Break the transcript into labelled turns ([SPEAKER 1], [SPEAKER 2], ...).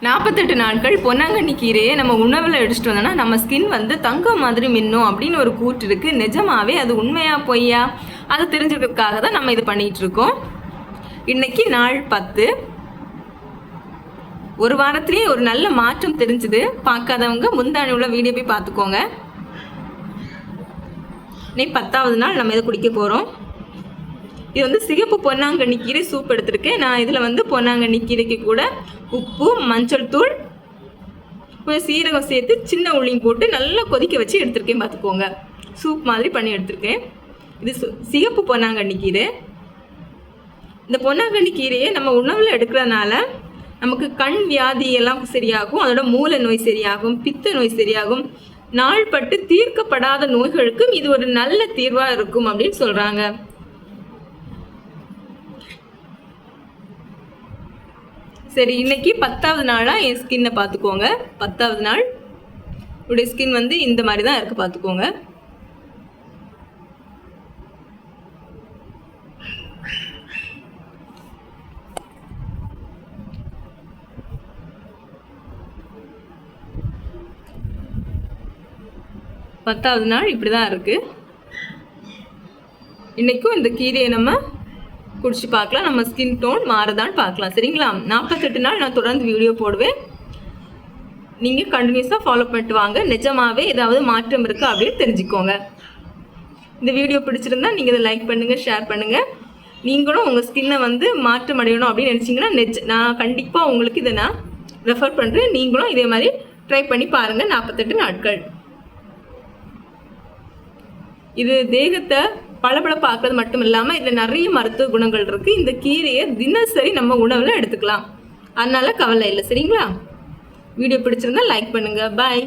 [SPEAKER 1] 48 நாட்கள் பொன்னாங்கண்ணி கீரையை நம்ம உணவில் எடுத்துட்டு வந்தோம்னா நம்ம ஸ்கின் வந்து தங்கம் மாதிரி மின்னும் அப்படின்னு ஒரு கூற்று இருக்குது. நிஜமாவே அது உண்மையா பொய்யா அதை தெரிஞ்சுக்கிறதுக்காக தான் நம்ம இது பண்ணிகிட்டு இருக்கோம். இன்னைக்கு நாள் 10. ஒரு வாரத்திலேயே ஒரு நல்ல மாற்றம் தெரிஞ்சுது. பார்க்காதவங்க முந்தானி உள்ள வீடியோ போய் பார்த்துக்கோங்க. இன்னைக்கு 10வது நாள் நம்ம இதை குடிக்க போகிறோம். இது வந்து சிகப்பு பொன்னாங்கண்ணி கீரை சூப் எடுத்திருக்கேன். நான் இதில் வந்து பொன்னாங்கண்ணி கீரைக்கு கூட உப்பு, மஞ்சள் தூள், கொஞ்சம் சீரகம் சேர்த்து சின்ன உள்ளியும் போட்டு நல்லா கொதிக்க வச்சு எடுத்திருக்கேன். பார்த்துக்கோங்க, சூப் மாதிரி பண்ணி எடுத்திருக்கேன். இது சிகப்பு பொன்னாங்கண்ணி கீரை. இந்த பொன்னாங்கண்ணி கீரையை நம்ம உணவில் எடுக்கிறதுனால நமக்கு கண் வியாதி எல்லாம் சரியாகும், அதோட மூல நோய் சரியாகும், பித்த நோய் சரியாகும், நாள்பட்டு தீர்க்கப்படாத நோய்களுக்கும் இது ஒரு நல்ல தீர்வாக இருக்கும் அப்படின்னு சொல்கிறாங்க. சரி, இன்னைக்கு 10வது நாளாக என் ஸ்கின்னை பார்த்துக்கோங்க. 10வது நாள் உடைய ஸ்கின் வந்து இந்த மாதிரி தான் இருக்குது. பார்த்துக்கோங்க. பத்தாவது நாள் இப்படி தான் இருக்குது. இன்றைக்கும் இந்த கீரையை நம்ம குடிச்சு பார்க்கலாம். நம்ம ஸ்கின் டோன் மாறுதான்னு பார்க்கலாம். சரிங்களா? 48 நாள் நான் தொடர்ந்து வீடியோ போடுவேன். நீங்கள் கண்டினியூஸாக ஃபாலோ பண்ணிட்டு வாங்க. நிஜமாவே ஏதாவது மாற்றம் இருக்கா அப்படின்னு தெரிஞ்சுக்கோங்க. இந்த வீடியோ பிடிச்சிருந்தா நீங்கள் இதை லைக் பண்ணுங்கள், ஷேர் பண்ணுங்கள். நீங்களும் உங்கள் ஸ்கின்னை வந்து மாற்றம் அடையணும் அப்படின்னு நினச்சிங்கன்னா நான் கண்டிப்பாக உங்களுக்கு இதை நான் ரெஃபர் பண்ணுறேன். நீங்களும் இதே மாதிரி ட்ரை பண்ணி பாருங்கள். 48 நாட்கள். இது தேகத்தை பளபளப்பாக்குறது மட்டும் இல்லாமல் இதில் நிறைய மருத்துவ குணங்கள் இருக்குது. இந்த கீரையை தினசரி நம்ம உணவில் எடுத்துக்கலாம். அதனால கவலை இல்லை. சரிங்களா? வீடியோ பிடிச்சிருந்தா லைக் பண்ணுங்கள். பாய்.